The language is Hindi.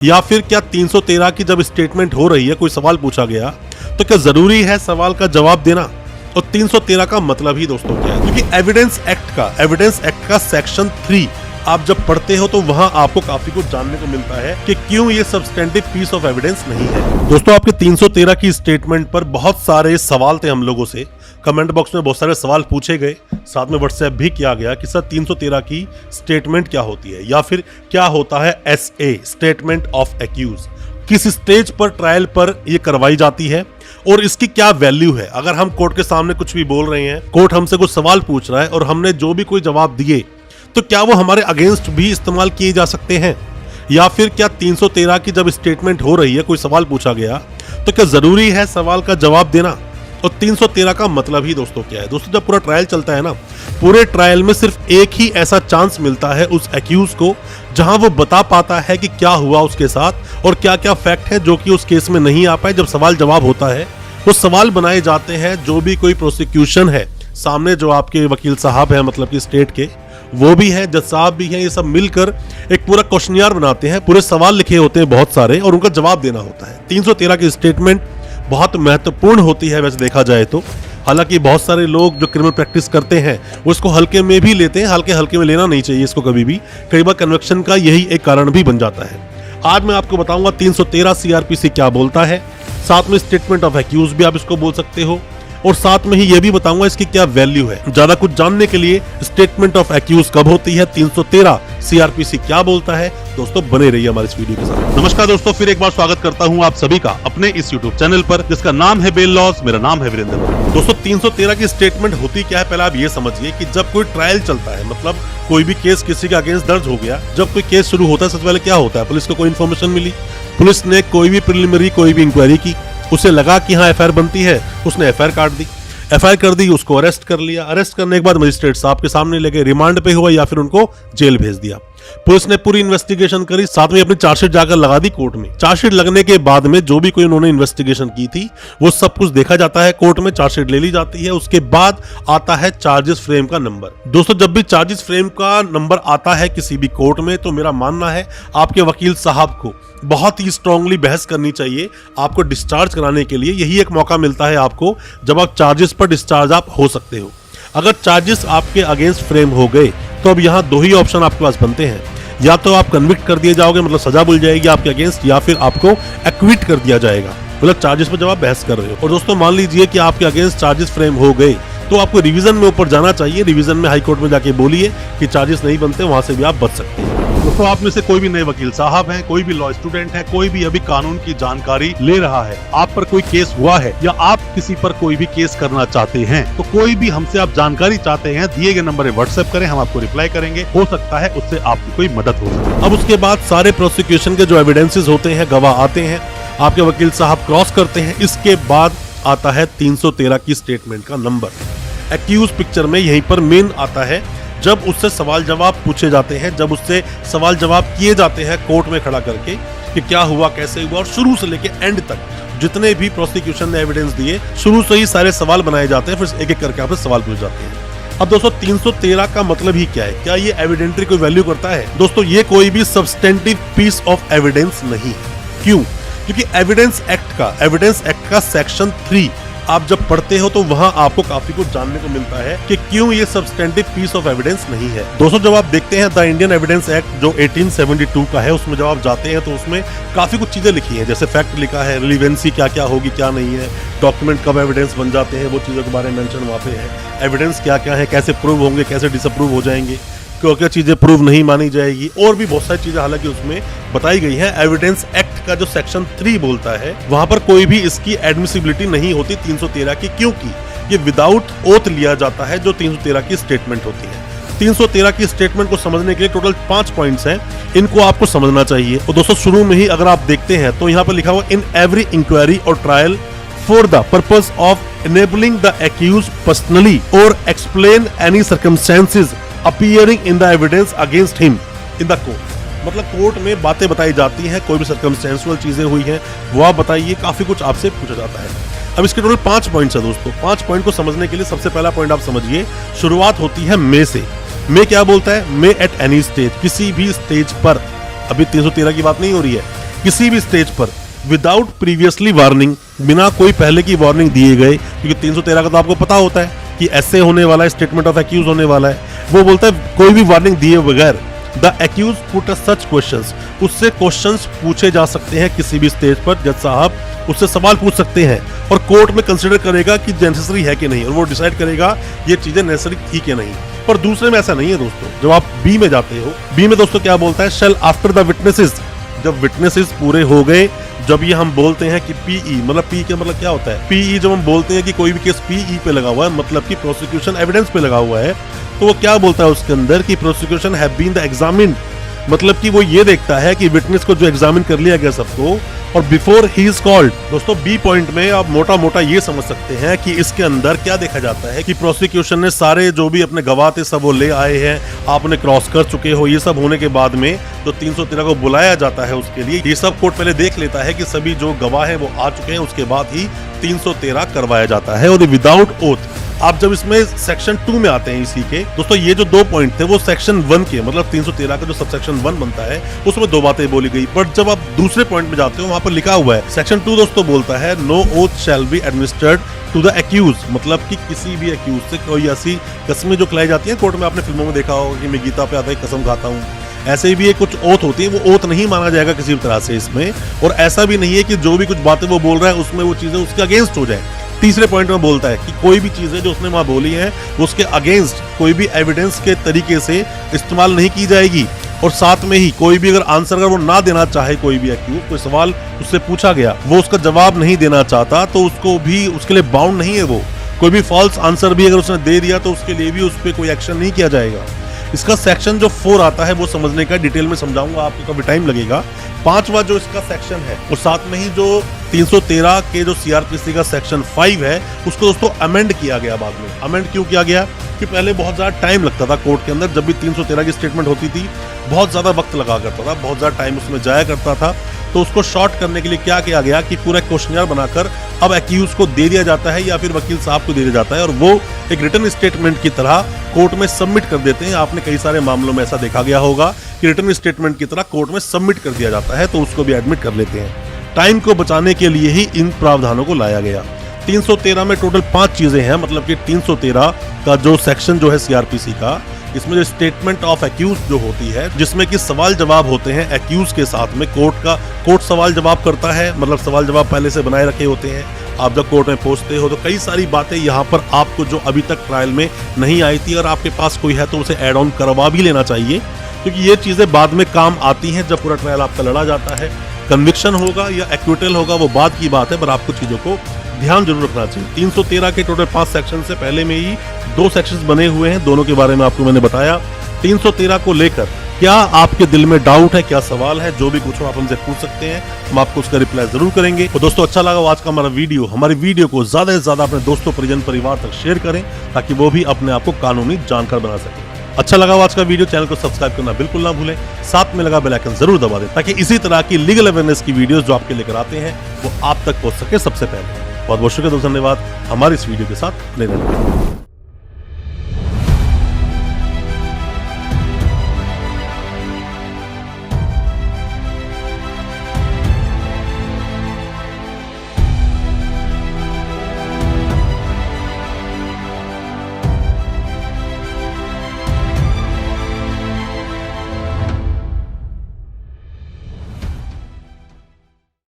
या फिर क्या 313 की जब स्टेटमेंट हो रही है, कोई सवाल पूछा गया, तो क्या जरूरी है सवाल का जवाब देना? और 313 का मतलब ही दोस्तों क्या है? क्योंकि एविडेंस एक्ट का सेक्शन 3 आप जब पढ़ते हो तो वहां आपको काफी कुछ जानने को मिलता है कि क्यों ये सब्सटेंटिव पीस ऑफ एविडेंस नहीं है। दोस्तों, आपके 313 की स्टेटमेंट पर बहुत सारे सवाल थे हम लोगों से, कमेंट बॉक्स में बहुत सारे सवाल पूछे गए, साथ में व्हाट्सएप भी किया गया कि सर 313 की स्टेटमेंट क्या होती है, या फिर क्या होता है SA स्टेटमेंट ऑफ एक्यूज, किस स्टेज पर ट्रायल पर ये करवाई जाती है और इसकी क्या वैल्यू है। अगर हम कोर्ट के सामने कुछ भी बोल रहे हैं, कोर्ट हमसे कुछ सवाल पूछ रहा है और हमने जो भी कोई जवाब दिए, तो क्या वो हमारे अगेंस्ट भी इस्तेमाल किए जा सकते हैं? या फिर क्या 313 की जब स्टेटमेंट हो रही है, कोई सवाल पूछा गया, तो क्या जरूरी है सवाल का जवाब देना? और 313 का मतलब ही दोस्तों क्या है? दोस्तों, जब पूरा ट्रायल चलता है ना, पूरे ट्रायल में सिर्फ एक ही ऐसा चांस मिलता है उस एक्यूज को जहां वो बता पाता है कि क्या हुआ उसके साथ और क्या क्या फैक्ट है जो कि उस केस में नहीं आ पाए। जब सवाल जवाब होता है, वो सवाल बनाए जाते हैं, जो भी कोई प्रोसिक्यूशन है सामने, जो आपके वकील साहब है, मतलब कि स्टेट के, वो भी है, जज साहब भी है, ये सब मिलकर एक पूरा क्वेश्चनियर बनाते हैं, पूरे सवाल लिखे होते हैं बहुत सारे और उनका जवाब देना होता है। 313 की स्टेटमेंट बहुत महत्वपूर्ण होती है वैसे देखा जाए तो। हालांकि बहुत सारे लोग जो क्रिमिनल प्रैक्टिस करते हैं वो इसको हल्के में भी लेते हैं, हल्के में लेना नहीं चाहिए इसको कभी भी, कई बार कन्विक्शन का यही एक कारण भी बन जाता है। आज मैं आपको बताऊंगा 313 CRPC क्या बोलता है, साथ में स्टेटमेंट ऑफ एक्यूज भी आप इसको बोल सकते हो, और साथ में ही ये भी बताऊंगा इसकी क्या वैल्यू है। ज्यादा कुछ जानने के लिए स्टेटमेंट ऑफ एक्यूज कब होती है, 313 CRPC क्या बोलता है, दोस्तों बने रहिए हमारे इस वीडियो के साथ। नमस्कार दोस्तों, फिर एक बार स्वागत करता हूं आप सभी का अपने इस YouTube चैनल पर जिसका नाम है बेल लॉज। मेरा नाम है वीरेंद्र। दोस्तों, 313 की स्टेटमेंट होती क्या है, पहले आप ये समझिए कि जब कोई ट्रायल चलता है, मतलब कोई भी केस किसी के अगेंस्ट दर्ज हो गया, जब कोई केस शुरू होता है सबसे पहले क्या होता है? पुलिस को कोई इन्फॉर्मेशन मिली, पुलिस ने कोई भी प्रिलिमिनरी कोई भी इंक्वायरी की, उसे लगा कि हाँ FIR बनती है, उसने FIR काट दी, FIR कर दी, उसको अरेस्ट कर लिया, अरेस्ट करने के बाद मजिस्ट्रेट साहब के सामने लेके रिमांड पे हुआ या फिर उनको जेल भेज दिया। पुलिस ने पूरी इन्वेस्टिगेशन करी, साथ में अपनी चार्जशीट जाकर लगा दी कोर्ट में। चार्जशीट लगने के बाद में जो भी कोई उन्होंने इन्वेस्टिगेशन की थी वो सब कुछ देखा जाता है कोर्ट में, चार्जशीट ले ली जाती है। उसके बाद आता है चार्जेस फ्रेम का नंबर। दोस्तों, जब भी चार्जेस फ्रेम का नंबर आता है किसी भी कोर्ट में, तो मेरा मानना है आपके वकील साहब को बहुत ही स्ट्रांगली बहस करनी चाहिए आपको डिस्चार्ज कराने के लिए। यही एक मौका मिलता है आपको जब आप चार्जेस पर डिस्चार्ज आप हो सकते हो। अगर चार्जेस आपके अगेंस्ट फ्रेम हो गए तो अब यहाँ दो ही ऑप्शन आपके पास बनते हैं, या तो आप कन्विक्ट कर दिए जाओगे, मतलब सजा मिल जाएगी आपके अगेंस्ट, या फिर आपको एक्विट कर दिया जाएगा, मतलब चार्जेस पर जब आप बहस कर रहे हो। और दोस्तों, मान लीजिए कि आपके अगेंस्ट चार्जेस फ्रेम हो गए तो आपको रिवीजन में ऊपर जाना चाहिए। रिवीजन में हाई कोर्ट में जाके बोलिए कि चार्जेस नहीं बनते, वहां से भी आप बच सकते हैं। दोस्तों, आप में से कोई भी नए वकील साहब हैं, कोई भी लॉ स्टूडेंट है, कोई भी अभी कानून की जानकारी ले रहा है, आप पर कोई केस हुआ है या आप किसी पर कोई भी केस करना चाहते हैं, तो कोई भी हमसे आप जानकारी चाहते हैं, दिए गए नंबर पे व्हाट्सएप करें, हम आपको रिप्लाई करेंगे। हो सकता है उससे आपकी कोई मदद हो सके। अब उसके बाद सारे प्रोसिक्यूशन के जो एविडेंसेस होते हैं, गवाह आते हैं, आपके वकील साहब क्रॉस करते हैं। इसके बाद आता है 313 की स्टेटमेंट का नंबर। एक्यूज पिक्चर में यहीं पर मेन आता है, जब उससे सवाल जवाब पूछे जाते हैं, जब उससे सवाल जवाब किए जाते हैं कोर्ट में खड़ा करके कि क्या हुआ, कैसे हुआ, और शुरू से लेके एंड तक जितने भी प्रोसिक्यूशन ने एविडेंस दिए, शुरू से ही सारे सवाल बनाए जाते हैं, फिर एक एक करके आपसे सवाल पूछे जाते हैं। अब दोस्तों, 313 का मतलब ही क्या है? क्या ये एविडेंटरी कोई वैल्यू करता है? दोस्तों, ये कोई भी सब्सटेंटिव पीस ऑफ एविडेंस नहीं है। क्यों? क्योंकि एविडेंस एक्ट का सेक्शन 3 आप जब पढ़ते हो तो वहां आपको काफी कुछ जानने को मिलता है कि क्यों ये सब्सटेंटिव पीस ऑफ एविडेंस नहीं है। दोस्तों, जब आप देखते हैं द इंडियन एविडेंस एक्ट जो 1872 का है, उसमें जब आप जाते हैं तो उसमें काफी कुछ चीजें लिखी हैं, जैसे फैक्ट लिखा है, रिलीवेंसी क्या क्या होगी क्या नहीं है, डॉक्यूमेंट कब एविडेंस बन जाते हैं, वो चीजों के बारे में मेंशन वहाँ पे है, एविडेंस क्या क्या है, कैसे प्रूव होंगे, कैसे डिसअप्रूव हो जाएंगे, क्या चीजें प्रूव नहीं मानी जाएगी, और भी बहुत सारी चीजें हालांकि उसमें बताई गई है। एविडेंस एक्ट का जो सेक्शन 3 बोलता है, वहां पर कोई भी इसकी एडमिसिबिलिटी नहीं होती 313 की, क्योंकि ये विदाउट ओथ लिया जाता है जो 313 की स्टेटमेंट होती है। 313 की स्टेटमेंट को समझने के लिए टोटल 5 पॉइंट्स हैं, इनको आपको समझना चाहिए। और दोस्तों, शुरू में ही अगर आप देखते हैं तो यहाँ पर लिखा हुआ इन एवरी इंक्वायरी और trial for the purpose of enabling the accused personally और explain any circumstances appearing in the evidence against him in the court. मतलब कोर्ट में बातें बताई जाती हैं, कोई भी सर्कमस्टेंशियल चीजें हुई हैं वो आप बताइए, काफी कुछ आपसे पूछा जाता है। अब इसके टोटल 5 पॉइंट्स है दोस्तों। 5 पॉइंट को समझने के लिए सबसे पहला पॉइंट आप समझिए, शुरुआत होती है मे से। मे क्या बोलता है? मे एट एनी स्टेज, किसी भी स्टेज पर। अभी 313 की बात नहीं हो रही है, किसी भी स्टेज पर विदाउट प्रीवियसली वार्निंग, बिना कोई पहले की वार्निंग दिए गए, क्योंकि 313 का तो आपको पता होता है कि ऐसे होने वाला है, स्टेटमेंट ऑफ एक्यूज होने वाला है। वो बोलता है कोई भी वार्निंग दिए बगैर the accused put such questions, उससे क्वेश्चंस पूछे जा सकते हैं किसी भी स्टेज पर। जज साहब उससे सवाल पूछ सकते हैं और कोर्ट में कंसिडर करेगा कि नेसेसरी है कि नहीं, और वो डिसाइड करेगा ये चीजें नेसेसरी थी कि नहीं। पर दूसरे में ऐसा नहीं है दोस्तों। जब आप बी में जाते हो, बी में दोस्तों क्या बोलता है, शेल आफ्टर द विटनेसेस, जब विटनेसेस पूरे हो गए, जब ये हम बोलते हैं कि पीई, मतलब पी का मतलब क्या होता है, पीई जब हम बोलते हैं कि कोई भी केस पीई पे लगा हुआ है, मतलब कि प्रोसिक्यूशन एविडेंस पे लगा हुआ है, तो वो क्या बोलता है उसके अंदर कि prosecution have been the examined, मतलब कि वो ये देखता है कि विटनेस को जो एग्जामिन कर लिया गया सबको, और बिफोर ही इज कॉल्ड। दोस्तों बी पॉइंट में आप मोटा मोटा ये समझ सकते हैं कि इसके अंदर क्या देखा जाता है कि प्रोसिक्यूशन ने सारे जो भी अपने गवाह थे सब वो ले आए हैं, आपने क्रॉस कर चुके हो, ये सब होने के बाद में जो 313 को बुलाया जाता है उसके लिए, ये सब कोर्ट पहले देख लेता है कि सभी जो गवाह है वो आ चुके हैं, उसके बाद ही 313 करवाया जाता है, और विदाउट ओथ। आप जब इसमें सेक्शन 2 में आते हैं इसी के, दोस्तों ये जो 2 पॉइंट थे वो सेक्शन 1 के, मतलब 313 का जो सबसेक्शन 1 बनता है उसमें 2 बातें बोली गई। बट जब आप दूसरे पॉइंट में जाते हो वहां पर लिखा हुआ है सेक्शन 2 दोस्तों बोलता है no oath shall be administered to the accused, मतलब कि किसी भी एक्यूज से कोई ऐसी कस्में जो खिलाई जाती है कोर्ट में, आपने फिल्मों में देखा होगा कि मैं गीता पे आता है कसम खाता हूँ, ऐसे भी कुछ ओथ होती है, वो ओथ नहीं माना जाएगा किसी भी तरह से इसमें। और ऐसा भी नहीं है कि जो भी कुछ बातें वो बोल रहा है उसमें वो चीजें उसके अगेंस्ट हो जाए। तीसरे पॉइंट में बोलता है कि कोई भी चीजें जो उसने वहां बोली है उसके अगेंस्ट कोई भी एविडेंस के तरीके से इस्तेमाल नहीं की जाएगी, और साथ में ही कोई भी अगर आंसर अगर वो ना देना चाहे, कोई भी एक्यूज, कोई सवाल उससे पूछा गया वो उसका जवाब नहीं देना चाहता, तो उसको भी उसके लिए बाउंड नहीं है वो। कोई भी फॉल्स आंसर भी अगर उसने दे दिया तो उसके लिए भी उस पर कोई एक्शन नहीं किया जाएगा। इसका सेक्शन जो 4 आता है वो समझने का डिटेल में समझाऊंगा, आपको कभी टाइम लगेगा। 5वां जो इसका सेक्शन है और साथ में ही जो 313 के जो सीआरपीसी का सेक्शन 5 है उसको दोस्तों अमेंड किया गया बाद में। अमेंड क्यों किया गया कि पहले बहुत ज्यादा टाइम लगता था कोर्ट के अंदर, जब भी 313 की स्टेटमेंट होती थी बहुत ज्यादा वक्त लगा करता था, बहुत ज्यादा टाइम उसमें जाया करता था। तो उसको शॉर्ट करने के लिए क्या किया गया कि पूरा क्वेश्चनर बनाकर अब एक्यूज को दे दिया जाता है या फिर वकील साहब को दे दिया जाता है, और वो एक रिटन स्टेटमेंट की तरह कोर्ट में सबमिट कर देते हैं। आपने कई सारे मामलों में ऐसा देखा गया होगा कि रिटन स्टेटमेंट की तरह कोर्ट में सबमिट कर दिया जाता है, तो उसको भी एडमिट कर लेते हैं। टाइम को बचाने के लिए ही इन प्रावधानों को लाया गया। 313 में टोटल 5 चीजें हैं, मतलब कि 313 का जो सेक्शन जो है सीआरपीसी का, इसमें जो स्टेटमेंट ऑफ एक्यूज जो होती है, जिसमें कि सवाल जवाब होते हैं एक्यूज के साथ में, कोर्ट सवाल जवाब करता है, मतलब सवाल जवाब पहले से बनाए रखे होते हैं। आप जब कोर्ट में पहुंचते हो तो कई सारी बातें यहाँ पर आपको जो अभी तक ट्रायल में नहीं आई थी, और आपके पास कोई है तो उसे ऐड ऑन करवा भी लेना चाहिए, क्योंकि ये चीजें बाद में काम आती हैं जब पूरा ट्रायल आपका लड़ा जाता है। कन्विक्शन होगा या एक्विटल होगा वो बाद की बात है, पर आपको चीजों को ध्यान जरूर रखना चाहिए। 313 के टोटल 5 सेक्शन से पहले में ही 2 सेक्शंस बने हुए हैं, दोनों के बारे में आपको मैंने बताया। 313 को लेकर क्या आपके दिल में डाउट है, क्या सवाल है, जो भी कुछ हो आप हमसे पूछ सकते हैं, हम आपको उसका रिप्लाई जरूर करेंगे। तो दोस्तों अच्छा लगा आज का हमारी वीडियो को ज्यादा से ज्यादा अपने दोस्तों, परिजन, परिवार तक शेयर करें ताकि वो भी अपने आप को कानूनी जानकार बना सके। अच्छा लगा आज का वीडियो, चैनल को सब्सक्राइब करना बिल्कुल ना भूलें, साथ में लगा बेल आइकन जरूर दबा दें ताकि इसी तरह की लीगल अवेयरनेस की वीडियोस जो आपके लेकर आते हैं वो आप तक पहुंच सके सबसे पहले। बहुत बहुत शुक्रिया, धन्यवाद हमारी इस वीडियो के साथ बने रहने।